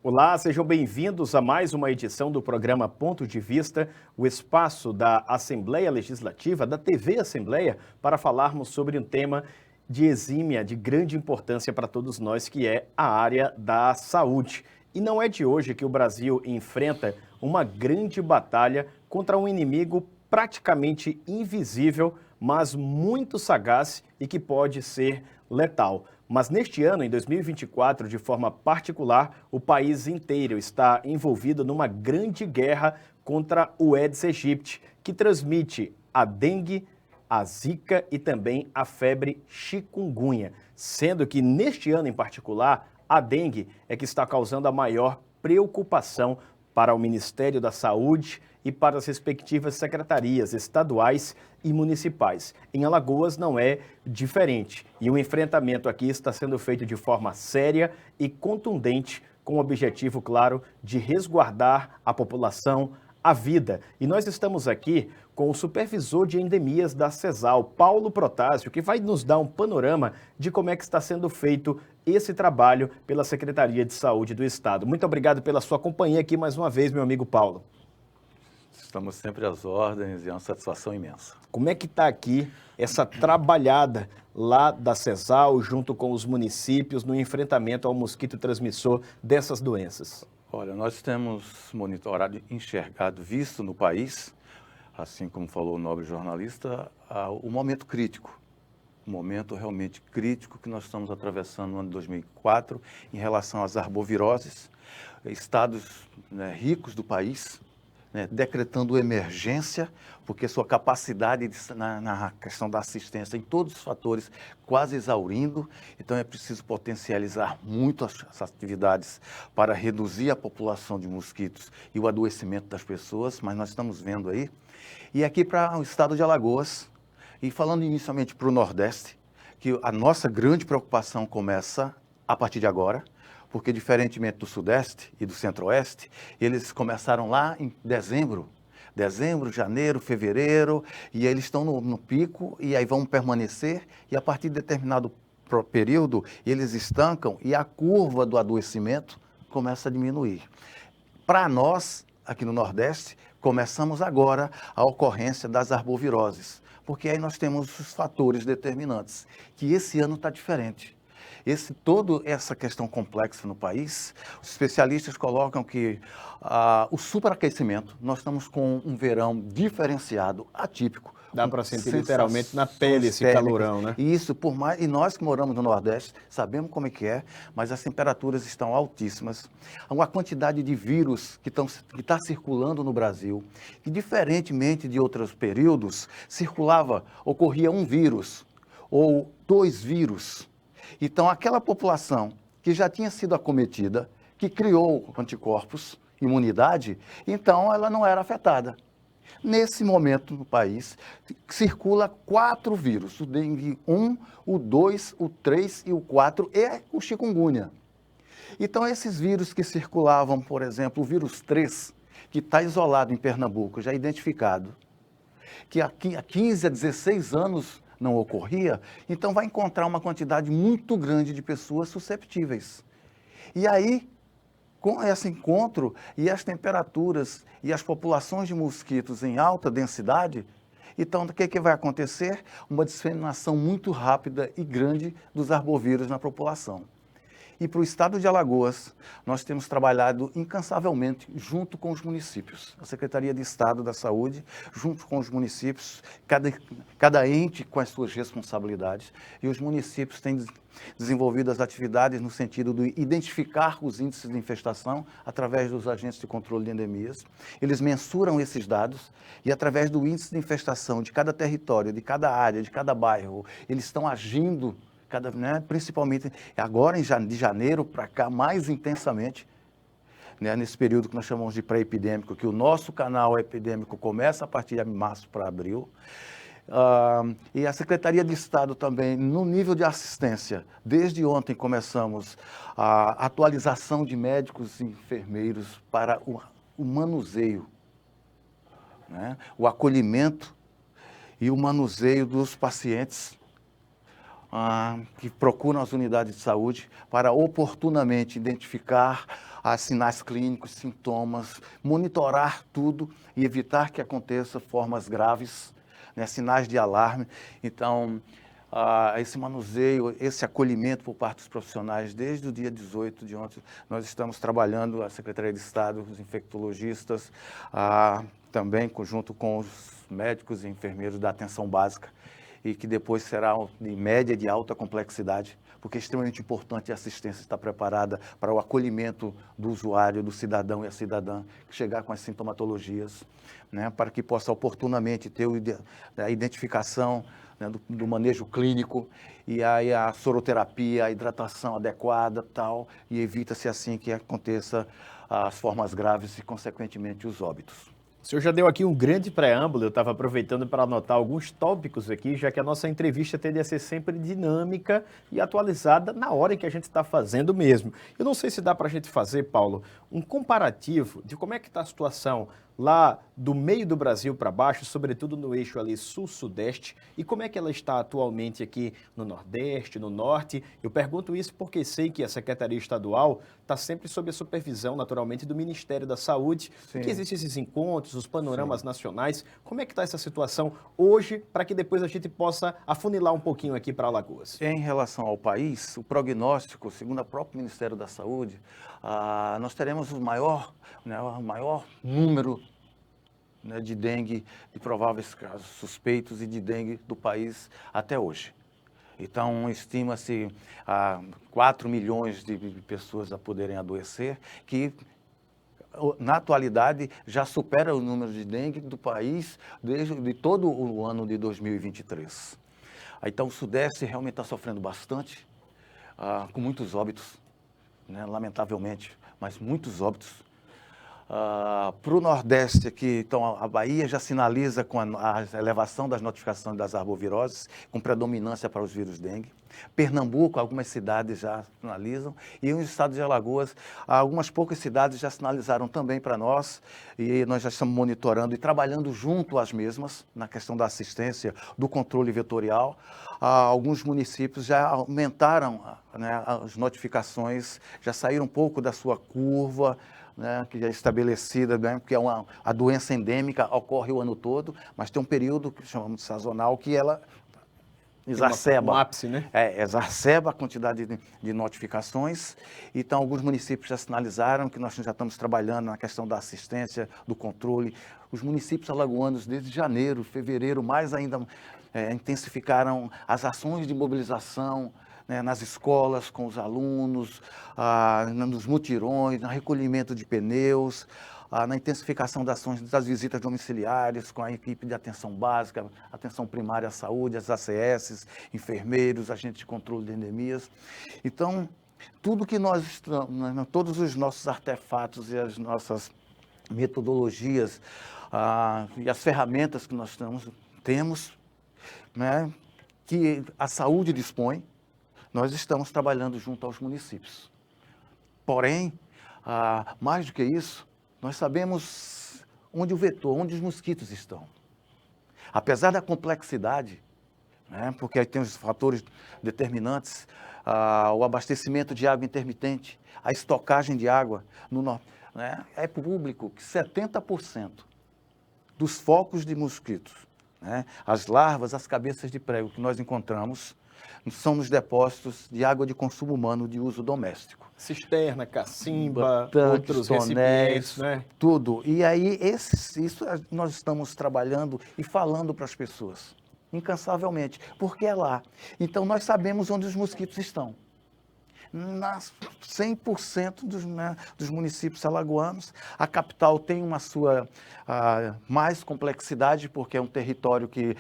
Olá, sejam bem-vindos a mais uma edição do programa Ponto de Vista, o espaço da Assembleia Legislativa, da TV Assembleia, para falarmos sobre um tema de exímia, de grande importância para todos nós, que é a área da saúde. E não é de hoje que o Brasil enfrenta uma grande batalha contra um inimigo praticamente invisível, mas muito sagaz e que pode ser letal. Mas neste ano, em 2024, de forma particular, o país inteiro está envolvido numa grande guerra contra o Aedes aegypti, que transmite a dengue, a zika e também a febre chikungunya. Sendo que neste ano em particular, a dengue é que está causando a maior preocupação para o Ministério da Saúde e para as respectivas secretarias estaduais e municipais. Em Alagoas não é diferente e o enfrentamento aqui está sendo feito de forma séria e contundente, com o objetivo, claro, de resguardar a população, a vida. E nós estamos aqui com o supervisor de endemias da CESAL, Paulo Protásio, que vai nos dar um panorama de como é que está sendo feito esse trabalho pela Secretaria de Saúde do Estado. Muito obrigado pela sua companhia aqui mais uma vez, meu amigo Paulo. Estamos sempre às ordens e é uma satisfação imensa. Como é que está aqui essa trabalhada lá da CESAL, junto com os municípios, no enfrentamento ao mosquito transmissor dessas doenças? Olha, nós temos monitorado, enxergado, visto no país, assim como falou o nobre jornalista, o momento crítico. Um momento realmente crítico que nós estamos atravessando no ano de 2004 em relação às arboviroses, estados ricos do país, decretando emergência, porque sua capacidade na questão da assistência em todos os fatores quase exaurindo, então é preciso potencializar muito as atividades para reduzir a população de mosquitos e o adoecimento das pessoas, mas nós estamos vendo aí. E aqui para o estado de Alagoas, e falando inicialmente para o Nordeste, que a nossa grande preocupação começa a partir de agora, porque diferentemente do Sudeste e do Centro-Oeste, eles começaram lá em dezembro, janeiro, fevereiro, e aí eles estão no pico e aí vão permanecer, e a partir de determinado período eles estancam e a curva do adoecimento começa a diminuir. Para nós, aqui no Nordeste, começamos agora a ocorrência das arboviroses, porque aí nós temos os fatores determinantes, que esse ano está diferente. Toda essa questão complexa no país, os especialistas colocam que o superaquecimento, nós estamos com um verão diferenciado, atípico. Dá para sentir literalmente na pele esse calorão, né? Isso, e nós que moramos no Nordeste, sabemos como é que é, mas as temperaturas estão altíssimas. Uma quantidade de vírus que está circulando no Brasil, que diferentemente de outros períodos, ocorria um vírus ou dois vírus. Então, aquela população que já tinha sido acometida, que criou anticorpos, imunidade, então ela não era afetada. Nesse momento no país, circula 4 vírus, o dengue 1, o 2, o 3 e o 4 e o chikungunya. Então, esses vírus que circulavam, por exemplo, o vírus 3, que está isolado em Pernambuco, já identificado, que há 15 a 16 anos não ocorria, então vai encontrar uma quantidade muito grande de pessoas susceptíveis. E aí, com esse encontro e as temperaturas e as populações de mosquitos em alta densidade, então o que vai acontecer? Uma disseminação muito rápida e grande dos arbovírus na população. E para o estado de Alagoas, nós temos trabalhado incansavelmente junto com os municípios. A Secretaria de Estado da Saúde, junto com os municípios, cada ente com as suas responsabilidades. E os municípios têm desenvolvido as atividades no sentido de identificar os índices de infestação através dos agentes de controle de endemias. Eles mensuram esses dados e, através do índice de infestação de cada território, de cada área, de cada bairro, eles estão agindo principalmente agora de janeiro para cá, mais intensamente, nesse período que nós chamamos de pré-epidêmico, que o nosso canal epidêmico começa a partir de março para abril. E a Secretaria de Estado também, no nível de assistência, desde ontem começamos a atualização de médicos e enfermeiros para o manuseio, o acolhimento e o manuseio dos pacientes que procuram as unidades de saúde para oportunamente identificar sinais clínicos, sintomas, monitorar tudo e evitar que aconteça formas graves, né, sinais de alarme. Então, esse manuseio, esse acolhimento por parte dos profissionais, desde o dia 18 de ontem, nós estamos trabalhando, a Secretaria de Estado, os infectologistas, também junto com os médicos e enfermeiros da atenção básica, e que depois será de média de alta complexidade, porque é extremamente importante a assistência estar preparada para o acolhimento do usuário, do cidadão e a cidadã, que chegar com as sintomatologias, né, para que possa oportunamente ter a identificação, né, do manejo clínico, e aí a soroterapia, a hidratação adequada, tal, e evita-se assim que aconteça as formas graves e, consequentemente, os óbitos. O senhor já deu aqui um grande preâmbulo, eu estava aproveitando para anotar alguns tópicos aqui, já que a nossa entrevista tende a ser sempre dinâmica e atualizada na hora em que a gente está fazendo mesmo. Eu não sei se dá para a gente fazer, Paulo, um comparativo de como é que está a situação lá do meio do Brasil para baixo, sobretudo no eixo ali sul-sudeste, e como é que ela está atualmente aqui no Nordeste, no Norte. Eu pergunto isso porque sei que a Secretaria Estadual está sempre sob a supervisão, naturalmente, do Ministério da Saúde, e que existem esses encontros, os panoramas nacionais. Como é que está essa situação hoje, para que depois a gente possa afunilar um pouquinho aqui para Alagoas? Em relação ao país, o prognóstico, segundo o próprio Ministério da Saúde, nós teremos o maior número, né, de dengue, de prováveis casos suspeitos e de dengue do país até hoje. Então, estima-se 4 milhões de pessoas a poderem adoecer, que na atualidade já supera o número de dengue do país de todo o ano de 2023. Então, o Sudeste realmente está sofrendo bastante, com muitos óbitos, né, lamentavelmente, mas muitos óbitos. Para o Nordeste aqui, então, a Bahia já sinaliza com a elevação das notificações das arboviroses, com predominância para os vírus dengue. Pernambuco, algumas cidades já sinalizam, e no estado de Alagoas, algumas poucas cidades já sinalizaram também para nós, e nós já estamos monitorando e trabalhando junto às mesmas, na questão da assistência, do controle vetorial. Alguns municípios já aumentaram, né, as notificações, já saíram um pouco da sua curva, né, que já é estabelecida, né, porque a doença endêmica ocorre o ano todo, mas tem um período que chamamos de sazonal, que ela exacerba, um ápice, né? Exacerba a quantidade de notificações. Então, alguns municípios já sinalizaram que nós já estamos trabalhando na questão da assistência, do controle. Os municípios alagoanos, desde janeiro, fevereiro, mais ainda, intensificaram as ações de mobilização, né, nas escolas, com os alunos, nos mutirões, no recolhimento de pneus, na intensificação das ações das visitas domiciliares com a equipe de atenção básica, atenção primária à saúde, as ACS, enfermeiros, agentes de controle de endemias. Então, tudo que nós estamos, todos os nossos artefatos e as nossas metodologias e as ferramentas que nós temos, né, que a saúde dispõe, nós estamos trabalhando junto aos municípios. Porém, mais do que isso, nós sabemos onde o vetor, onde os mosquitos estão. Apesar da complexidade, né, porque aí tem os fatores determinantes, o abastecimento de água intermitente, a estocagem de água, né, é público que 70% dos focos de mosquitos, né, as larvas, as cabeças de prego que nós encontramos, são nos depósitos de água de consumo humano de uso doméstico. Cisterna, cacimba, tanques, outros tonéis, recipientes, né? Tudo. E aí, isso nós estamos trabalhando e falando para as pessoas, incansavelmente, porque é lá. Então, nós sabemos onde os mosquitos estão. 100% dos municípios alagoanos. A capital tem uma sua mais complexidade, porque é um território que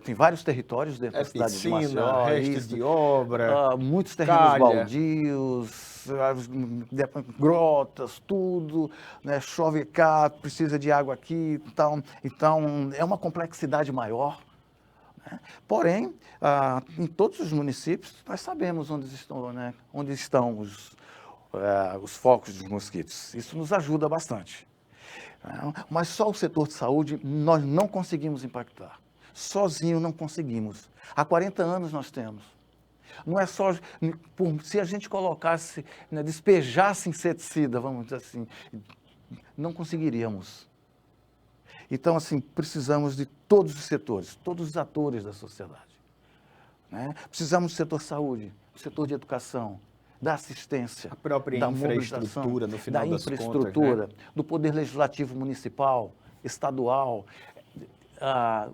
tem vários territórios dentro da cidade de Maceió. Restos de obra, muitos terrenos baldios, grotas, tudo, né, chove cá, precisa de água aqui, então é uma complexidade maior. Porém, em todos os municípios, nós sabemos onde estão os focos dos mosquitos. Isso nos ajuda bastante. Mas só o setor de saúde nós não conseguimos impactar. Sozinho não conseguimos. Há 40 anos nós temos. Não é só, se a gente colocasse, né, despejasse inseticida, vamos dizer assim, não conseguiríamos. Então, assim, precisamos de todos os setores, todos os atores da sociedade, né? Precisamos do setor saúde, do setor de educação, da assistência, A própria da infraestrutura, mobilização, no final da das infraestrutura, contas, né? do poder legislativo municipal, estadual.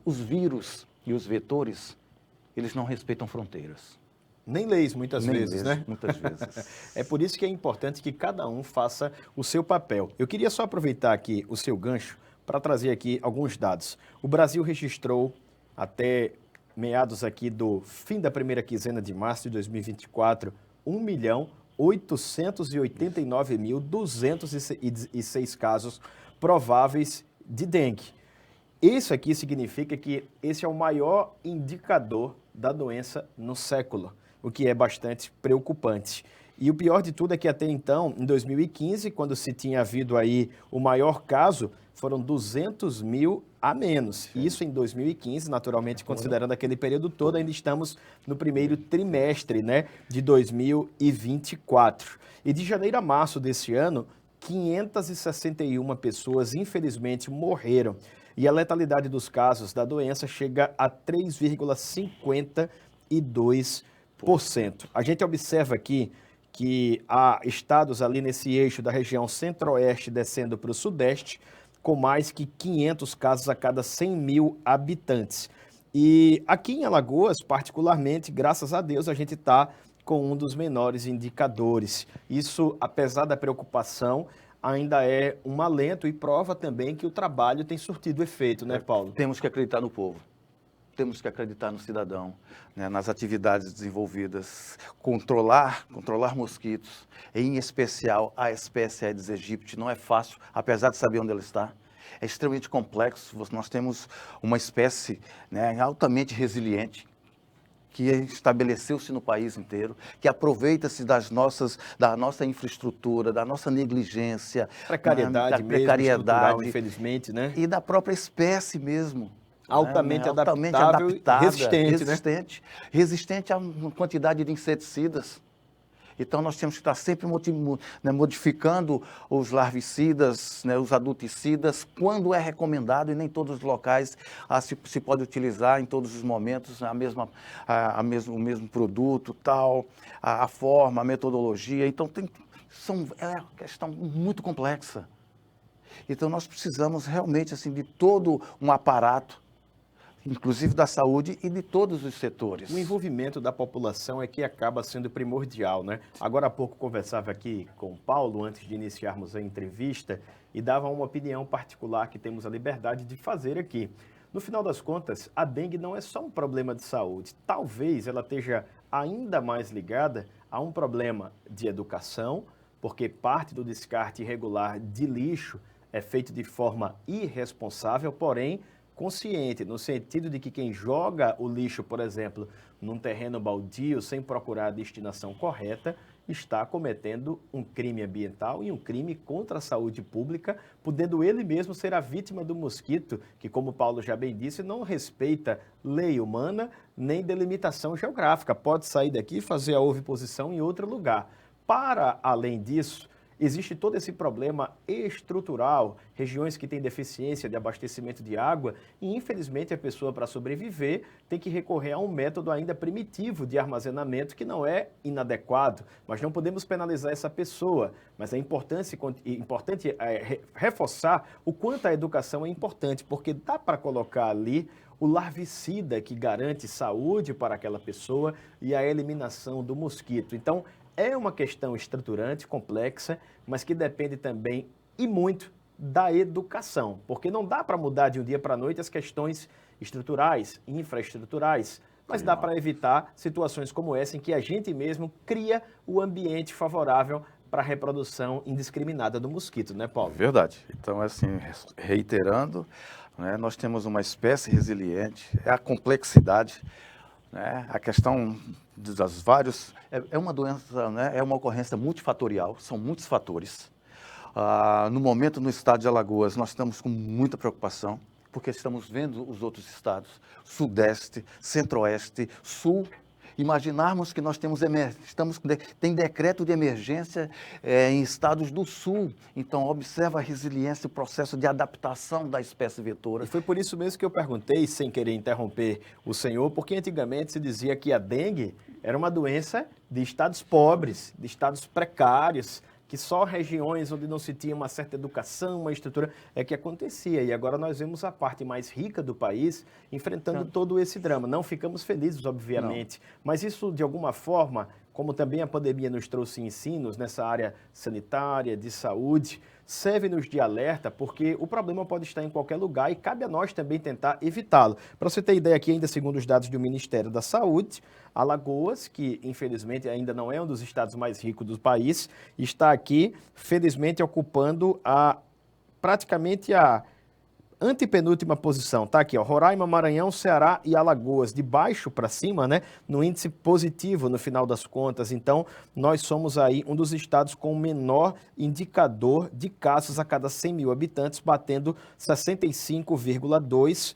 Os vírus e os vetores, eles não respeitam fronteiras. Nem leis, muitas Nem vezes, leis, né? muitas vezes. É por isso que é importante que cada um faça o seu papel. Eu queria só aproveitar aqui o seu gancho para trazer aqui alguns dados. O Brasil registrou, até meados aqui do fim da primeira quinzena de março de 2024, 1.889.206 casos prováveis de dengue. Isso aqui significa que esse é o maior indicador da doença no século, o que é bastante preocupante. E o pior de tudo é que até então, em 2015, quando se tinha havido aí o maior caso, foram 200 mil a menos. Isso em 2015, naturalmente, considerando aquele período todo, ainda estamos no primeiro trimestre, né, de 2024. E de janeiro a março desse ano, 561 pessoas, infelizmente, morreram. E a letalidade dos casos da doença chega a 3,52%. A gente observa aqui que há estados ali nesse eixo da região centro-oeste descendo para o sudeste, com mais que 500 casos a cada 100 mil habitantes. E aqui em Alagoas, particularmente, graças a Deus, a gente está com um dos menores indicadores. Isso, apesar da preocupação, ainda é um alento e prova também que o trabalho tem surtido efeito, né, Paulo? Temos que acreditar no povo, temos que acreditar no cidadão, né, nas atividades desenvolvidas, controlar mosquitos, em especial a espécie Aedes aegypti, não é fácil, apesar de saber onde ela está. É extremamente complexo, nós temos uma espécie, né, altamente resiliente, que estabeleceu-se no país inteiro, que aproveita-se da nossa infraestrutura, da nossa negligência, Precariedade mesmo, estrutural, infelizmente, né? E da própria espécie mesmo. Altamente Altamente adaptável adaptada, resistente, né? Resistente a uma quantidade de inseticidas. Então, nós temos que estar sempre modificando os larvicidas, né, os adulticidas, quando é recomendado, e nem todos os locais se pode utilizar em todos os momentos o mesmo produto, tal, a forma, a metodologia. Então, é uma questão muito complexa. Então, nós precisamos realmente assim, de todo um aparato, inclusive da saúde e de todos os setores. O envolvimento da população é que acaba sendo primordial, né? Agora há pouco conversava aqui com o Paulo, antes de iniciarmos a entrevista, e dava uma opinião particular que temos a liberdade de fazer aqui. No final das contas, a dengue não é só um problema de saúde. Talvez ela esteja ainda mais ligada a um problema de educação, porque parte do descarte irregular de lixo é feito de forma irresponsável, porém consciente, no sentido de que quem joga o lixo, por exemplo, num terreno baldio, sem procurar a destinação correta, está cometendo um crime ambiental e um crime contra a saúde pública, podendo ele mesmo ser a vítima do mosquito, que, como Paulo já bem disse, não respeita lei humana nem delimitação geográfica. Pode sair daqui e fazer a oviposição em outro lugar. Para além disso, existe todo esse problema estrutural, regiões que têm deficiência de abastecimento de água e, infelizmente, a pessoa, para sobreviver, tem que recorrer a um método ainda primitivo de armazenamento que não é inadequado, mas não podemos penalizar essa pessoa. Mas é importante reforçar o quanto a educação é importante, porque dá para colocar ali o larvicida que garante saúde para aquela pessoa e a eliminação do mosquito. Então, é uma questão estruturante, complexa, mas que depende também e muito da educação, porque não dá para mudar de um dia para a noite as questões estruturais, infraestruturais, mas dá para evitar situações como essa em que a gente mesmo cria o ambiente favorável para a reprodução indiscriminada do mosquito, né, Paulo? Verdade. Então, assim, reiterando, né, nós temos uma espécie resiliente, é a complexidade, né, a questão das vários... É uma doença, né, é uma ocorrência multifatorial, são muitos fatores. No momento, no estado de Alagoas, nós estamos com muita preocupação, porque estamos vendo os outros estados, Sudeste, Centro-Oeste, Sul, Imaginarmos que nós tem decreto de emergência em estados do sul. Então, observa a resiliência e o processo de adaptação da espécie vetora. E foi por isso mesmo que eu perguntei, sem querer interromper o senhor, porque antigamente se dizia que a dengue era uma doença de estados pobres, de estados precários, que só regiões onde não se tinha uma certa educação, uma estrutura, é que acontecia. E agora nós vemos a parte mais rica do país enfrentando todo esse drama. Não ficamos felizes, obviamente, mas isso, de alguma forma, como também a pandemia nos trouxe ensinos nessa área sanitária, de saúde, serve-nos de alerta, porque o problema pode estar em qualquer lugar e cabe a nós também tentar evitá-lo. Para você ter ideia aqui, ainda segundo os dados do Ministério da Saúde, Alagoas, que infelizmente ainda não é um dos estados mais ricos do país, está aqui, felizmente, ocupando praticamente a antepenúltima posição. Tá aqui, ó, Roraima, Maranhão, Ceará e Alagoas, de baixo para cima, né, no índice positivo no final das contas. Então, nós somos aí um dos estados com o menor indicador de casos a cada 100 mil habitantes, batendo 65,2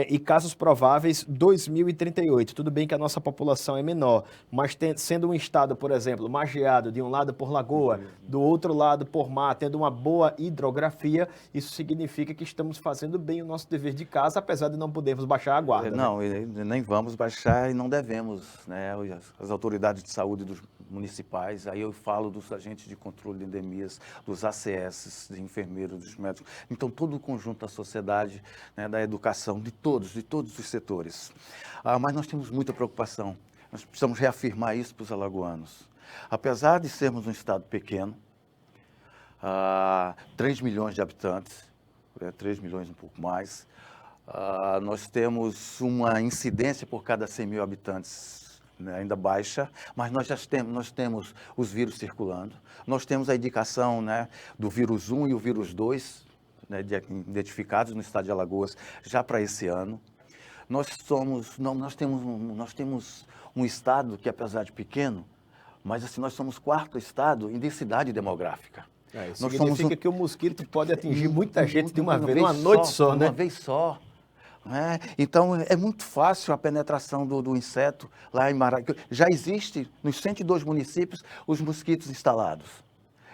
e casos prováveis 2038. Tudo bem que a nossa população é menor, mas sendo um estado, por exemplo, margeado de um lado por lagoa, do outro lado por mar, tendo uma boa hidrografia, isso significa que estamos fazendo bem o nosso dever de casa, apesar de não podermos baixar a guarda. Não, nem vamos baixar e não devemos, né? As autoridades de saúde dos municipais, aí eu falo dos agentes de controle de endemias, dos ACS, de enfermeiros, dos médicos, então todo o conjunto da sociedade, né, da educação, de todos os setores. Mas nós temos muita preocupação, nós precisamos reafirmar isso para os alagoanos. Apesar de sermos um estado pequeno, 3 milhões de habitantes, 3 milhões um pouco mais, nós temos uma incidência por cada 100 mil habitantes, né, ainda baixa, mas nós temos os vírus circulando, nós temos a indicação, né, do vírus 1 e o vírus 2, né, identificados no estado de Alagoas já para esse ano. Nós temos um estado que, apesar de pequeno, mas assim, nós somos o 4º estado em densidade demográfica. Isso significa que o mosquito pode atingir muita gente de uma vez, numa noite só, né? Uma vez só. Né? Então, é muito fácil a penetração do inseto lá em Maracanã. Já existe, nos 102 municípios, os mosquitos instalados.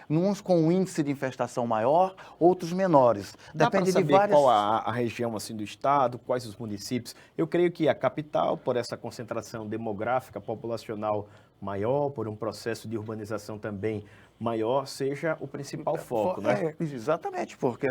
Uns com um índice de infestação maior, outros menores. Depende de várias... qual a região assim, do estado, quais os municípios. Eu creio que a capital, por essa concentração demográfica, populacional maior, por um processo de urbanização também maior, seja o principal foco, né? Exatamente, porque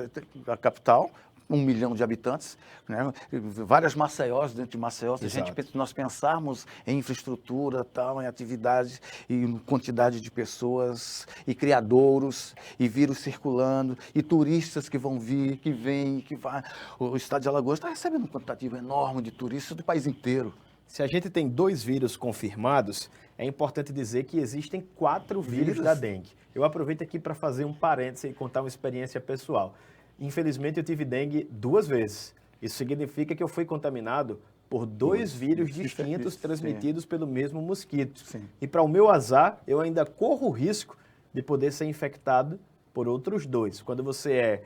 a capital... 1 milhão de habitantes, né? Várias Maceiós dentro de Maceió. Se nós pensarmos em infraestrutura, tal, em atividades e quantidade de pessoas e criadouros e vírus circulando e turistas que vão vir, que vêm, que vai. O estado de Alagoas está recebendo um quantitativo enorme de turistas do país inteiro. Se a gente tem 2 vírus confirmados, é importante dizer que existem 4 vírus da dengue. Eu aproveito aqui para fazer um parêntese e contar uma experiência pessoal. Infelizmente, eu tive dengue 2 vezes. Isso significa que eu fui contaminado por 2 vírus distintos transmitidos pelo mesmo mosquito. Sim. E para o meu azar, eu ainda corro o risco de poder ser infectado por outros 2. Quando você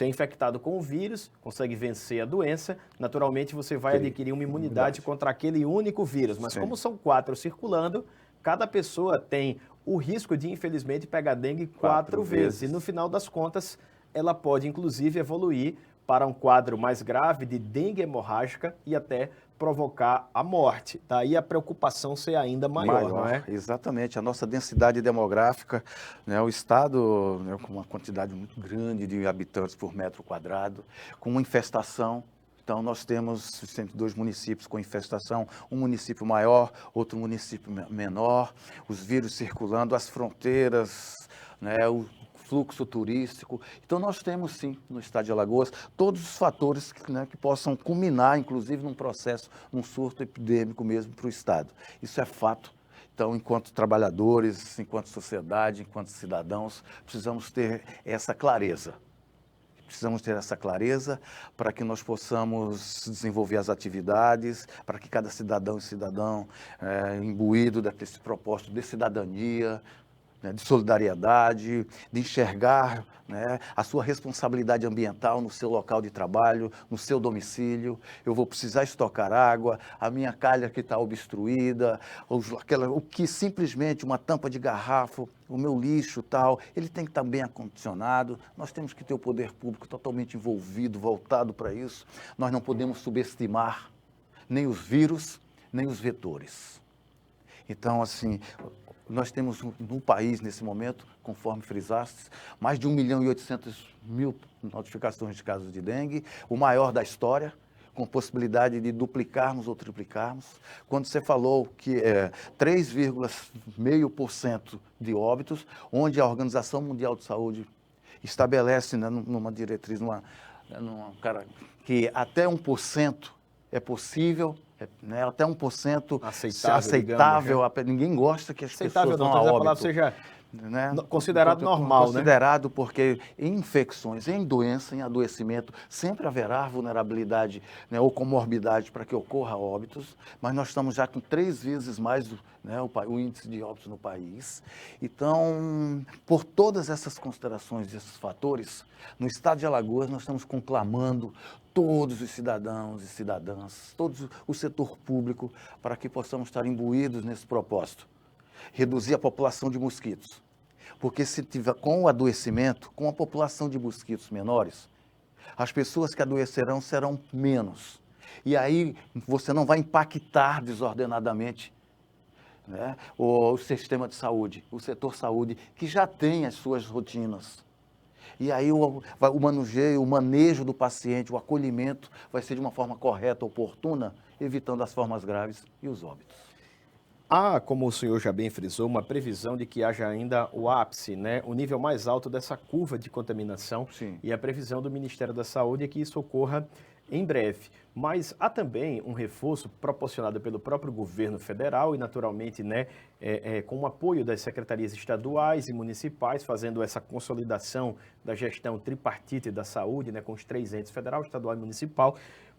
é infectado com o vírus, consegue vencer a doença, naturalmente você vai adquirir uma imunidade contra aquele único vírus. Mas como são 4 circulando, cada pessoa tem o risco de, infelizmente, pegar dengue 4 vezes. E no final das contas, ela pode, inclusive, evoluir para um quadro mais grave de dengue hemorrágica e até provocar a morte. Daí a preocupação ser ainda maior, não é? Exatamente. A nossa densidade demográfica, né, o estado, né, com uma quantidade muito grande de habitantes por metro quadrado, com uma infestação. Então, nós temos 102 municípios com infestação, um município maior, outro município menor, os vírus circulando, as fronteiras, né, o fluxo turístico. Então, nós temos, sim, no estado de Alagoas, todos os fatores que possam culminar, inclusive, num processo, num surto epidêmico mesmo para o estado. Isso é fato. Então, enquanto trabalhadores, enquanto sociedade, enquanto cidadãos, precisamos ter essa clareza. Precisamos ter essa clareza para que nós possamos desenvolver as atividades, para que cada cidadão e cidadão imbuído desse propósito de cidadania, né, de solidariedade, de enxergar, né, a sua responsabilidade ambiental no seu local de trabalho, no seu domicílio. Eu vou precisar estocar água, a minha calha que está obstruída, o que simplesmente uma tampa de garrafa, o meu lixo tal, ele tem que estar bem acondicionado. Nós temos que ter o poder público totalmente envolvido, voltado para isso. Nós não podemos subestimar nem os vírus, nem os vetores. Então, assim, nós temos no país, nesse momento, conforme frisaste, mais de 1.800.000 notificações de casos de dengue, o maior da história, com possibilidade de duplicarmos ou triplicarmos. Quando você falou que é 3,5% de óbitos, onde a Organização Mundial de Saúde estabelece, né, numa diretriz, que até 1% é possível, né, até 1% aceitável, digamos, ninguém gosta que as pessoas vão a óbito. Seja, né, considerado normal, considerado, né? Porque em infecções, em doença, em adoecimento, sempre haverá vulnerabilidade, né, ou comorbidade para que ocorra óbitos, mas nós estamos já com 3 vezes mais, né, o índice de óbitos no país. Então, por todas essas considerações e esses fatores, no estado de Alagoas nós estamos conclamando todos os cidadãos e cidadãs, todo o setor público, para que possamos estar imbuídos nesse propósito. Reduzir a população de mosquitos. Porque se tiver com o adoecimento, com a população de mosquitos menores, as pessoas que adoecerão serão menos. E aí você não vai impactar desordenadamente, né, o sistema de saúde, o setor saúde, que já tem as suas rotinas. E aí o manejo do paciente, o acolhimento vai ser de uma forma correta, oportuna, evitando as formas graves e os óbitos. Há, como o senhor já bem frisou, uma previsão de que haja ainda o ápice, né, o nível mais alto dessa curva de contaminação. Sim. E a previsão do Ministério da Saúde é que isso ocorra em breve. Mas há também um reforço proporcionado pelo próprio governo federal e, naturalmente, né, com o apoio das secretarias estaduais e municipais, fazendo essa consolidação da gestão tripartite da saúde, né, com os 3 entes, federal, estadual e municipal,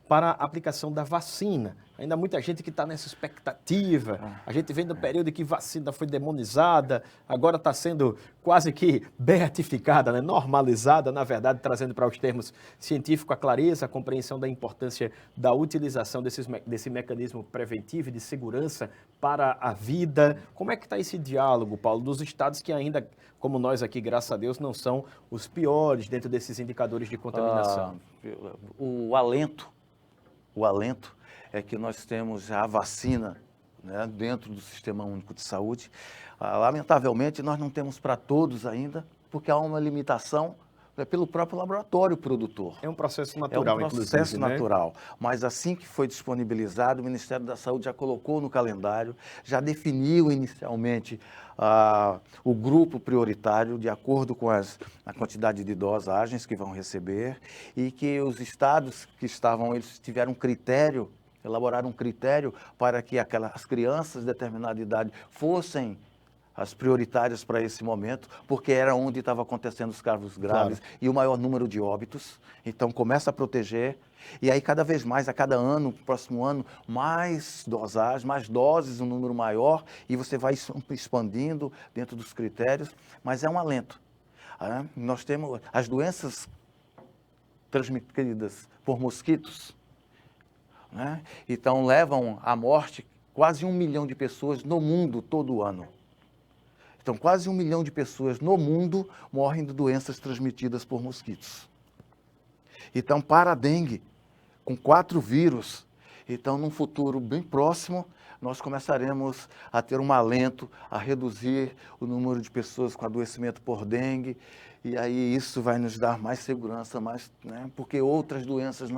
para a aplicação da vacina. Ainda há muita gente que está nessa expectativa. A gente vem do período em que vacina foi demonizada, agora está sendo quase que beatificada, né? Normalizada, na verdade, trazendo para os termos científicos a clareza, a compreensão da importância da utilização desse mecanismo preventivo e de segurança para a vida. Como é que está esse diálogo, Paulo, dos estados que ainda, como nós aqui, graças a Deus, não são os piores dentro desses indicadores de contaminação? O alento é que nós temos já a vacina, né, dentro do Sistema Único de Saúde. Lamentavelmente, nós não temos para todos ainda, porque há uma limitação, né, pelo próprio laboratório produtor. É um processo natural, inclusive. É um processo natural. Mas assim que foi disponibilizado, o Ministério da Saúde já colocou no calendário, já definiu inicialmente o grupo prioritário, de acordo com a quantidade de dosagens que vão receber, e que os estados que eles tiveram um critério, elaboraram um critério para que as crianças de determinada idade fossem as prioritárias para esse momento, porque era onde estava acontecendo os casos graves, claro, e o maior número de óbitos. Então, começa a proteger, e aí cada vez mais, a cada ano, próximo ano, mais dosagem, mais doses, um número maior, e você vai expandindo dentro dos critérios, mas é um alento. Nós temos as doenças transmitidas por mosquitos, né? Então, levam à morte quase 1 milhão de pessoas no mundo todo ano. Então, quase 1 milhão de pessoas no mundo morrem de doenças transmitidas por mosquitos. Então, para a dengue, com 4 vírus, então, num futuro bem próximo, nós começaremos a ter um alento, a reduzir o número de pessoas com adoecimento por dengue, e aí isso vai nos dar mais segurança, né, porque outras doenças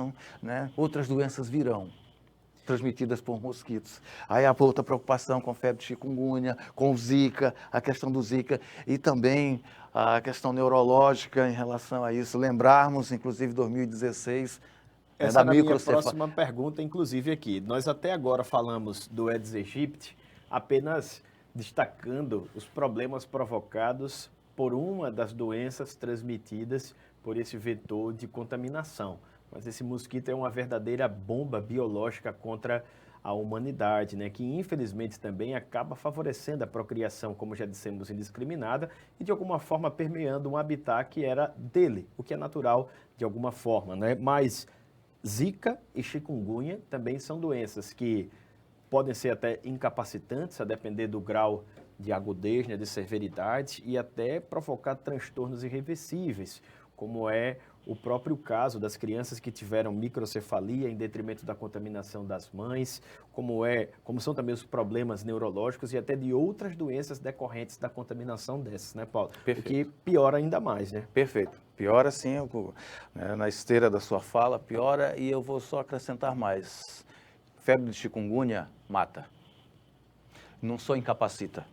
virão, transmitidas por mosquitos. Aí há outra preocupação com febre de chikungunya, com o Zika, a questão do Zika, e também a questão neurológica em relação a isso. Lembrarmos, inclusive, 2016... Essa é a minha próxima pergunta, inclusive, aqui. Nós até agora falamos do Aedes aegypti, apenas destacando os problemas provocados por uma das doenças transmitidas por esse vetor de contaminação. Mas esse mosquito é uma verdadeira bomba biológica contra à humanidade, né, que infelizmente também acaba favorecendo a procriação, como já dissemos, indiscriminada e de alguma forma permeando um habitat que era dele, o que é natural de alguma forma, né? Mas Zika e chikungunya também são doenças que podem ser até incapacitantes, a depender do grau de agudez, né, de severidade e até provocar transtornos irreversíveis, como é o próprio caso das crianças que tiveram microcefalia em detrimento da contaminação das mães, como são também os problemas neurológicos e até de outras doenças decorrentes da contaminação dessas, né, Paulo? Perfeito. O que piora ainda mais, né? Perfeito. Piora sim, né, na esteira da sua fala, piora, e eu vou só acrescentar mais. Febre de chikungunya mata. Não só incapacita.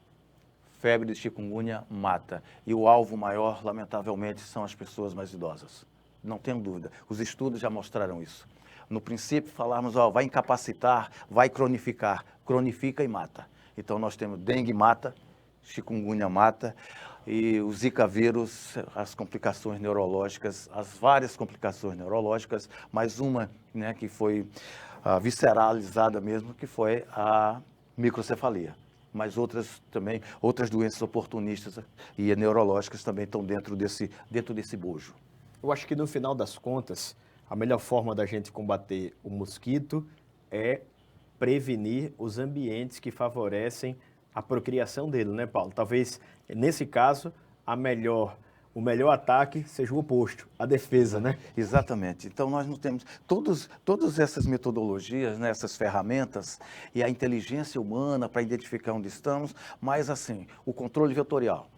Febre de chikungunya mata. E o alvo maior, lamentavelmente, são as pessoas mais idosas. Não tenho dúvida. Os estudos já mostraram isso. No princípio, falarmos, vai incapacitar, vai cronificar. Cronifica e mata. Então, nós temos dengue mata, chikungunya mata, e o Zika vírus, as complicações neurológicas, as várias complicações neurológicas, mais uma, né, que foi visceralizada mesmo, que foi a microcefalia. Mas outras também, outras doenças oportunistas e neurológicas também estão dentro desse bojo. Eu acho que no final das contas, a melhor forma da gente combater o mosquito é prevenir os ambientes que favorecem a procriação dele, né, Paulo? Talvez, nesse caso, o melhor ataque seja o oposto, a defesa, né? Exatamente. Então, nós não temos todas essas metodologias, né, essas ferramentas e a inteligência humana para identificar onde estamos, mas, assim, o controle vetorial,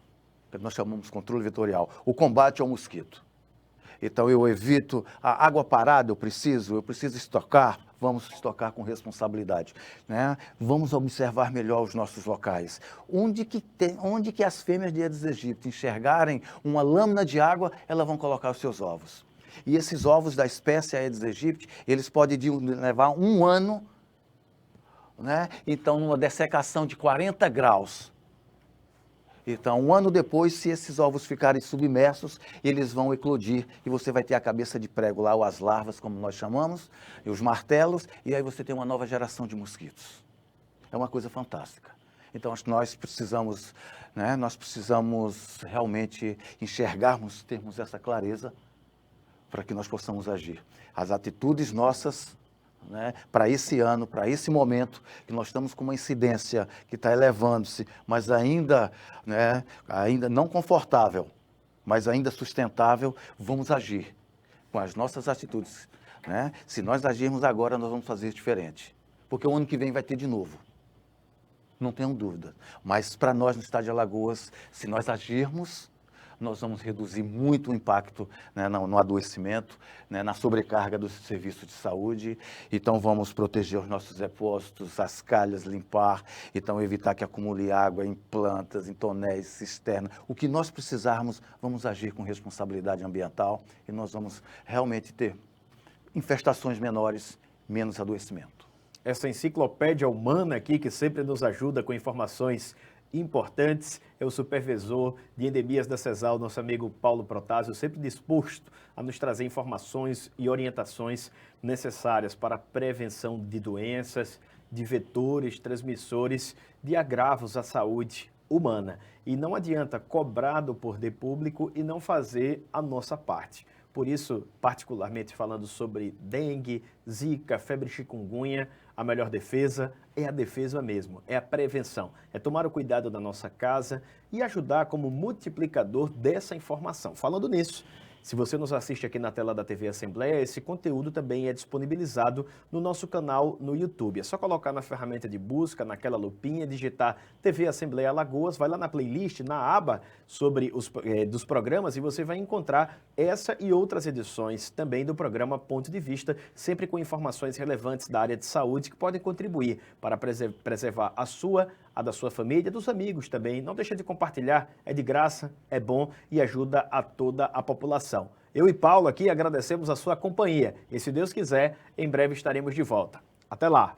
que nós chamamos de controle vetorial, o combate ao mosquito. Então, eu evito a água parada, eu preciso estocar, vamos estocar com responsabilidade, né? Vamos observar melhor os nossos locais. Onde que as fêmeas de Aedes aegypti enxergarem uma lâmina de água, elas vão colocar os seus ovos. E esses ovos da espécie Aedes aegypti, eles podem levar 1 ano, né? Então, numa dessecação de 40 graus. Então, 1 ano depois, se esses ovos ficarem submersos, eles vão eclodir e você vai ter a cabeça de prego lá, ou as larvas, como nós chamamos, e os martelos, e aí você tem uma nova geração de mosquitos. É uma coisa fantástica. Então, acho que nós precisamos, né, realmente enxergarmos, termos essa clareza para que nós possamos agir. As atitudes nossas, né, para esse ano, para esse momento, que nós estamos com uma incidência que está elevando-se, mas ainda não confortável, mas ainda sustentável, vamos agir com as nossas atitudes, né? Se nós agirmos agora, nós vamos fazer diferente, porque o ano que vem vai ter de novo, não tenho dúvida. Mas para nós no estado de Alagoas, se nós agirmos, nós vamos reduzir muito o impacto, né, no adoecimento, né, na sobrecarga do serviço de saúde. Então, vamos proteger os nossos depósitos, as calhas, limpar, então evitar que acumule água em plantas, em tonéis, cisterna. O que nós precisarmos, vamos agir com responsabilidade ambiental e nós vamos realmente ter infestações menores, menos adoecimento. Essa enciclopédia humana aqui, que sempre nos ajuda com informações importantes, é o supervisor de endemias da CESAL, nosso amigo Paulo Protásio, sempre disposto a nos trazer informações e orientações necessárias para a prevenção de doenças, de vetores, transmissores, de agravos à saúde humana. E não adianta cobrar do poder público e não fazer a nossa parte. Por isso, particularmente falando sobre dengue, zika, febre chikungunya, a melhor defesa é a defesa mesmo, é a prevenção, é tomar o cuidado da nossa casa e ajudar como multiplicador dessa informação. Falando nisso, se você nos assiste aqui na tela da TV Assembleia, esse conteúdo também é disponibilizado no nosso canal no YouTube. É só colocar na ferramenta de busca, naquela lupinha, digitar TV Assembleia Alagoas, vai lá na playlist, na aba sobre dos programas e você vai encontrar essa e outras edições também do programa Ponto de Vista, sempre com informações relevantes da área de saúde que podem contribuir para preservar a da sua família, dos amigos também. Não deixa de compartilhar, é de graça, é bom e ajuda a toda a população. Eu e Paulo aqui agradecemos a sua companhia e, se Deus quiser, em breve estaremos de volta. Até lá!